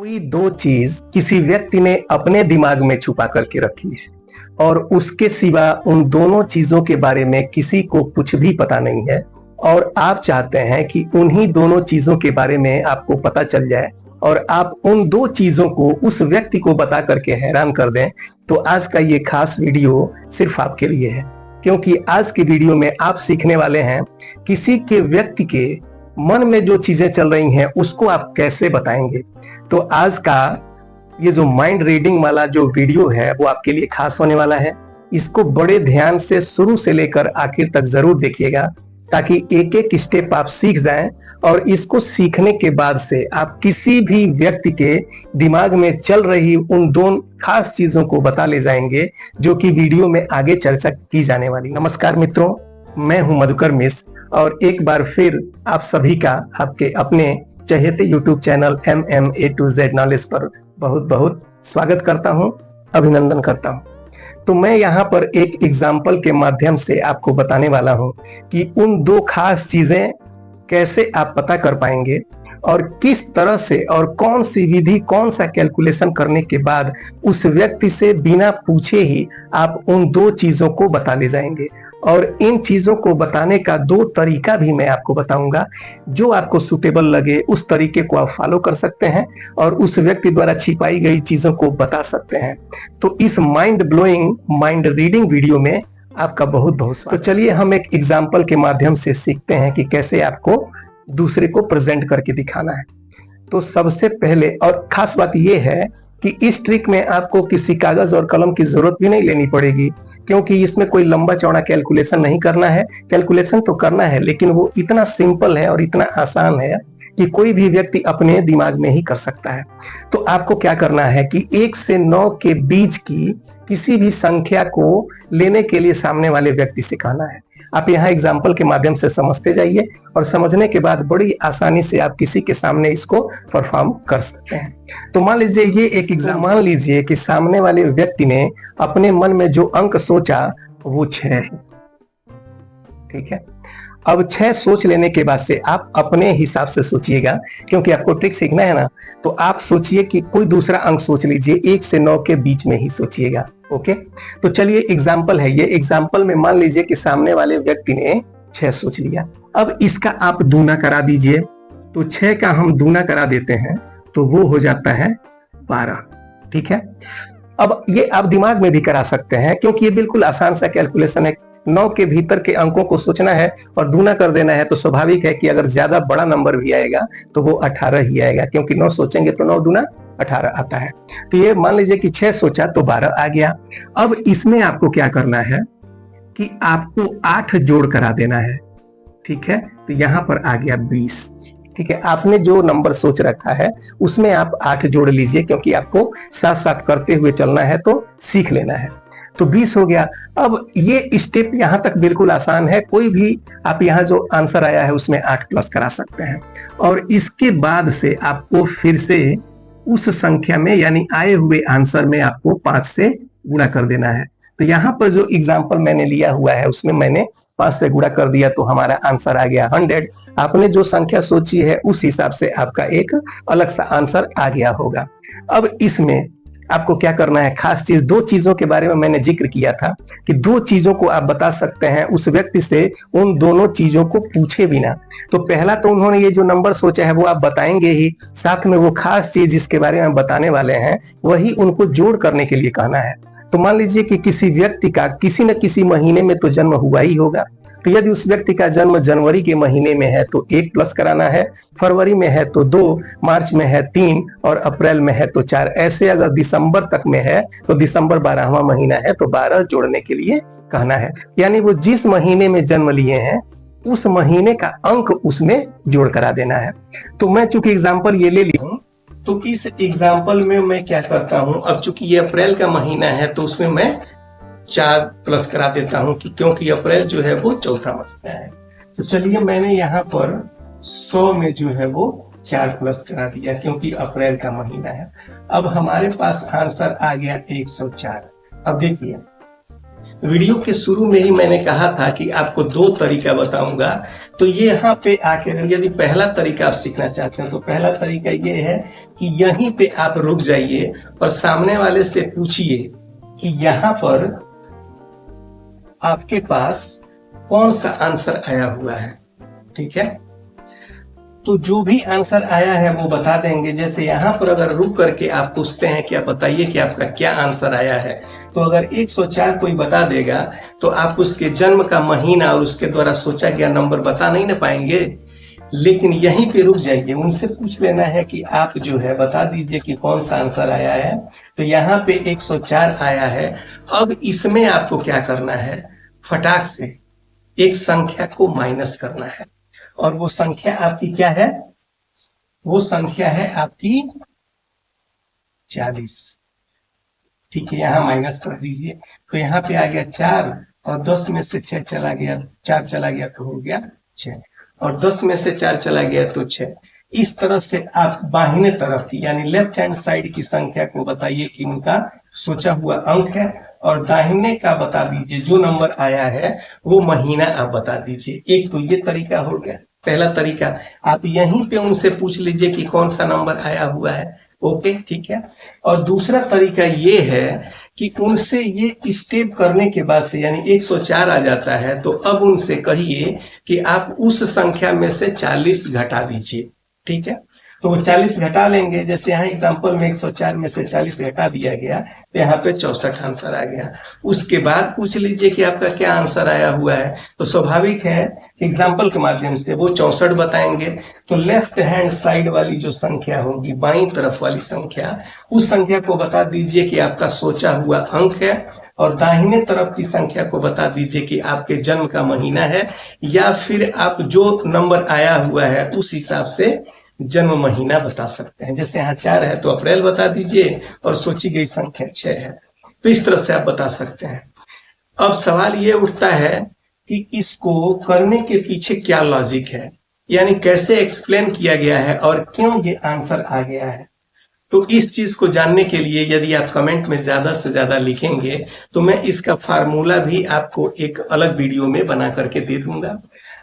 कोई दो चीज किसी व्यक्ति ने अपने दिमाग में छुपा करके रखी है और उसके सिवा उन दोनों चीजों के बारे में किसी को कुछ भी पता नहीं है और आप चाहते हैं कि उन्हीं दोनों चीजों के बारे में आपको पता चल जाए और आप उन दो चीजों को उस व्यक्ति को बता करके हैरान कर दें। तो आज का ये खास वीडियो सिर्फ आपके लिए है, क्योंकि आज की वीडियो में आप सीखने वाले हैं किसी के व्यक्ति के मन में जो चीजें चल रही हैं उसको आप कैसे बताएंगे। तो आज का ये जो माइंड रीडिंग वाला जो वीडियो है वो आपके लिए खास होने वाला है। इसको बड़े ध्यान से शुरू से लेकर आखिर तक जरूर देखिएगा, ताकि एक एक स्टेप आप सीख जाएं और इसको सीखने के बाद से आप किसी भी व्यक्ति के दिमाग में चल रही उन दो खास चीजों को बता ले जाएंगे जो कि वीडियो में आगे चर्चा की जाने वाली। नमस्कार मित्रों, मैं हूं मधुकर मिश्र और एक बार फिर आप सभी का आपके अपने चहेते YouTube channel MMA to Z knowledge पर बहुत बहुत स्वागत करता हूं, अभिनंदन करता हूं। तो मैं यहाँ पर एक एग्जाम्पल के माध्यम से आपको बताने वाला हूं कि उन दो खास चीजें कैसे आप पता कर पाएंगे और किस तरह से और कौन सी विधि, कौन सा कैलकुलेशन करने के बाद उस व्यक्ति से बिना पूछे ही आप उन दो चीजों को बता ले जाएंगे। और इन चीजों को बताने का दो तरीका भी मैं आपको बताऊंगा, जो आपको सुटेबल लगे उस तरीके को आप फॉलो कर सकते हैं और उस व्यक्ति द्वारा छिपाई गई चीजों को बता सकते हैं। तो इस mind blowing, mind reading video में आपका बहुत बहुत स्वागत। तो चलिए हम एक एग्जाम्पल के माध्यम से सीखते हैं कि कैसे आपको दूसरे को प्रेजेंट करके दिखाना है। तो सबसे पहले और खास बात यह है कि इस ट्रिक में आपको किसी कागज और कलम की जरूरत भी नहीं लेनी पड़ेगी, क्योंकि इसमें कोई लंबा चौड़ा कैलकुलेशन नहीं करना है। कैलकुलेशन तो करना है, लेकिन वो इतना सिंपल है और इतना आसान है कि कोई भी व्यक्ति अपने दिमाग में ही कर सकता है। तो आपको क्या करना है कि 1 से 9 के बीच की किसी भी संख्या को लेने के लिए सामने वाले व्यक्ति से कहना है। आप यहाँ एग्जाम्पल के माध्यम से समझते जाइए और समझने के बाद बड़ी आसानी से आप किसी के सामने इसको परफॉर्म कर सकते हैं। तो मान लीजिए ये एक एग्जाम, मान लीजिए कि सामने वाले व्यक्ति ने अपने मन में जो अंक सोचा वो 6 है, ठीक है। अब 6 सोच लेने के बाद से आप अपने हिसाब से सोचिएगा, क्योंकि आपको ट्रिक सीखना है ना। तो आप सोचिए कि कोई दूसरा अंक सोच लीजिए, 1 से 9 के बीच में ही सोचिएगा। ओके, तो चलिए एग्जाम्पल है ये। एग्जाम्पल में मान लीजिए कि सामने वाले व्यक्ति ने 6 सोच लिया। अब इसका आप दूना करा दीजिए। तो 6 का हम दूना करा देते हैं तो वो हो जाता है 12, ठीक है। अब ये आप दिमाग में भी करा सकते हैं, क्योंकि ये बिल्कुल आसान सा कैलकुलेशन है। 9 के भीतर के अंकों को सोचना है और दूना कर देना है, तो स्वाभाविक है कि अगर ज्यादा बड़ा नंबर भी आएगा तो वो 18 ही आएगा, क्योंकि 9 सोचेंगे तो 9 दूना 18 आता है। तो ये मान लीजिए कि 6 सोचा तो 12 आ गया। अब इसमें आपको क्या करना है कि आपको 8 जोड़ करा देना है, ठीक है। तो यहाँ पर आ गया 20, ठीक है। आपने जो नंबर सोच रखा है उसमें आप 8 जोड़ लीजिए, क्योंकि आपको साथ साथ करते हुए चलना है, तो सीख लेना है। तो 20 हो गया। अब ये स्टेप यहां तक बिल्कुल आसान है, कोई भी आप यहां जो आंसर आया है उसमें 8 प्लस करा सकते हैं। और इसके बाद से आपको फिर से उस संख्या में, यानी आए हुए आंसर में आपको 5 से गुणा कर देना है। तो यहाँ पर जो एग्जाम्पल मैंने लिया हुआ है उसमें मैंने 5 से गुणा कर दिया, तो हमारा आंसर आ गया 100। आपने जो संख्या सोची है उस हिसाब से आपका एक अलग सा आंसर आ गया होगा। अब इसमें आपको क्या करना है, खास चीज, दो चीजों के बारे में मैंने जिक्र किया था कि दो चीजों को आप बता सकते हैं उस व्यक्ति से उन दोनों चीजों को पूछे बिना। तो पहला तो उन्होंने ये जो नंबर सोचा है वो आप बताएंगे ही, साथ में वो खास चीज जिसके बारे में बताने वाले हैं वही उनको जोड़ करने के लिए कहना है। तो मान लीजिए कि किसी व्यक्ति का किसी न किसी महीने में तो जन्म हुआ ही होगा। तो यदि उस व्यक्ति का जन्म जनवरी के महीने में है तो 1 प्लस कराना है, फरवरी में है तो 2, मार्च में है 3 और अप्रैल में है तो 4। ऐसे अगर दिसंबर तक में है तो दिसंबर 12वां महीना है तो 12 जोड़ने के लिए कहना है। यानी वो जिस महीने में जन्म लिए हैं उस महीने का अंक उसमें जोड़ करा देना है। तो मैं चूंकि एग्जाम्पल ये ले ली हूं, तो इस एग्जाम्पल में मैं क्या करता हूं, अब चूंकि ये अप्रैल का महीना है तो उसमें मैं 4 प्लस करा देता हूं, क्योंकि अप्रैल जो है वो चौथा महीना है। तो चलिए मैंने यहाँ पर 100 में जो है वो 4 प्लस करा दिया, क्योंकि अप्रैल का महीना है। अब हमारे पास आंसर आ गया 104। अब देखिए वीडियो के शुरू में ही मैंने कहा था कि आपको दो तरीका बताऊंगा। तो ये यहाँ पे आके अगर यदि पहला तरीका आप सीखना चाहते हैं तो पहला तरीका ये है कि यहीं पे आप रुक जाइए और सामने वाले से पूछिए कि यहाँ पर आपके पास कौन सा आंसर आया हुआ है। ठीक है, तो जो भी आंसर आया है वो बता देंगे। जैसे यहाँ पर अगर रुक करके आप पूछते हैं कि आप बताइए कि आपका क्या आंसर आया है, तो अगर 104 कोई बता देगा तो आप उसके जन्म का महीना और उसके द्वारा सोचा गया नंबर बता नहीं ना पाएंगे। लेकिन यहीं पे रुक जाइए, उनसे पूछ लेना है कि आप जो है बता दीजिए कि कौन सा आंसर आया है। तो यहाँ पे 104 आया है। अब इसमें आपको क्या करना है, फटाक से एक संख्या को माइनस करना है, और वो संख्या आपकी क्या है, वो संख्या है आपकी 40। ठीक है, यहाँ माइनस कर दीजिए। तो यहाँ पे आ गया 4 और 10 में से 6 चला गया, 4 चला गया तो हो गया 6, और 10 में से 4 चला गया तो 6। इस तरह से आप बाहिने तरफ की यानी लेफ्ट हैंड साइड की संख्या को बताइए कि उनका सोचा हुआ अंक है, और दाहिने का बता दीजिए जो नंबर आया है वो महीना आप बता दीजिए। एक तो ये तरीका हो गया। पहला तरीका आप यहीं पे उनसे पूछ लीजिए कि कौन सा नंबर आया हुआ है। ओके, ठीक है। और दूसरा तरीका ये है कि उनसे ये स्टेप करने के बाद से यानी 104 आ जाता है तो अब उनसे कहिए कि आप उस संख्या में से 40 घटा दीजिए। ठीक है, तो वो 40 घटा लेंगे। जैसे यहाँ एग्जांपल में 104 में से 40 घटा दिया गया तो यहाँ पे 64 आंसर आ गया। उसके बाद पूछ लीजिए कि आपका क्या आंसर आया हुआ है, तो स्वाभाविक है एग्जाम्पल के माध्यम से वो 64 बताएंगे। तो लेफ्ट हैंड साइड वाली जो संख्या होगी, बाईं तरफ वाली संख्या, उस संख्या को बता दीजिए कि आपका सोचा हुआ अंक है, और दाहिने तरफ की संख्या को बता दीजिए कि आपके जन्म का महीना है, या फिर आप जो नंबर आया हुआ है उस हिसाब से जन्म महीना बता सकते हैं। जैसे यहाँ 4 है तो अप्रैल बता दीजिए, और सोची गई संख्या 6 है, तो इस तरह से आप बता सकते हैं। अब सवाल ये उठता है कि इसको करने के पीछे क्या लॉजिक है, यानी कैसे एक्सप्लेन किया गया है और क्यों ये आंसर आ गया है। तो इस चीज को जानने के लिए यदि आप कमेंट में ज्यादा से ज्यादा लिखेंगे तो मैं इसका फार्मूला भी आपको एक अलग वीडियो में बना करके दे दूंगा।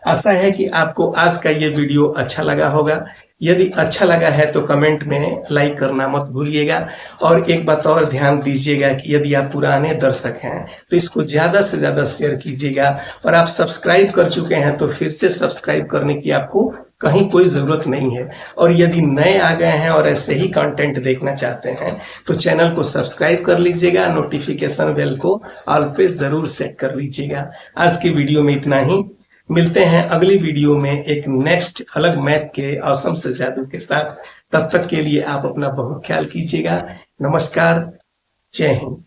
आशा है कि आपको आज का ये वीडियो अच्छा लगा होगा। यदि अच्छा लगा है तो कमेंट में लाइक करना मत भूलिएगा। और एक बात और ध्यान दीजिएगा कि यदि आप पुराने दर्शक हैं तो इसको ज्यादा से ज्यादा शेयर कीजिएगा, और आप सब्सक्राइब कर चुके हैं तो फिर से सब्सक्राइब करने की आपको कहीं कोई जरूरत नहीं है। और यदि नए आ गए हैं और ऐसे ही कंटेंट देखना चाहते हैं तो चैनल को सब्सक्राइब कर लीजिएगा, नोटिफिकेशन बेल को ऑल पे जरूर सेट कर लीजिएगा। आज की वीडियो में इतना ही। मिलते हैं अगली वीडियो में एक नेक्स्ट अलग मैथ के औसम से जादू के साथ। तब तक के लिए आप अपना बहुत ख्याल कीजिएगा। नमस्कार, जय हिंद।